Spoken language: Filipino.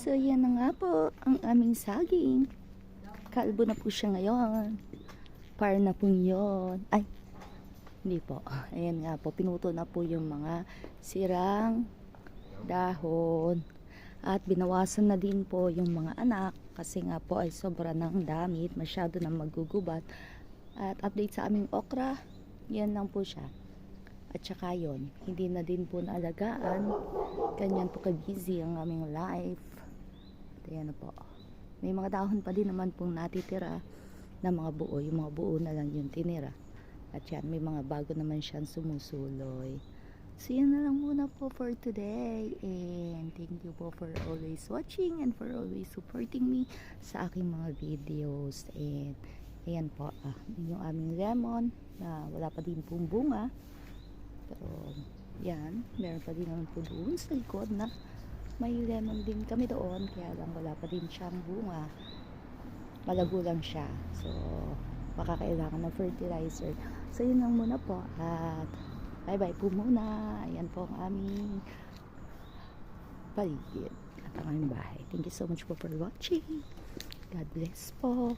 So yan na nga po ang aming saging. Kalbo na po siya ngayon. Par na po yun. Ay, hindi po. Ayan nga po, pinuto na po yung mga sirang dahon. At binawasan na din po yung mga anak kasi nga po ay sobra ng damit, masyado na magugubat. At update sa aming okra, yan lang po siya. At saka yun, hindi na din po naalagaan. Ganyan po ka-busy ang aming life. At ayan na po. May mga dahon pa din naman pong natitira na mga buo. Yung mga buo na lang yung tinira. At yan, may mga bago naman siyang sumusuloy. So yan na lang muna po for today. And thank you po for always watching and for always supporting me sa aking mga videos. And ayan po, yung aming lemon na wala pa din pong bunga. Pero yan, meron pa din naman po doon sa likod na may lemon din kami doon. Kaya lang wala pa din siyang bunga. Malago lang siya. So baka kailangan ng fertilizer. So yun lang muna po. At bye bye po muna. Ayan po ang aming paligid at ang aming bahay. Thank you so much po for watching. God bless po.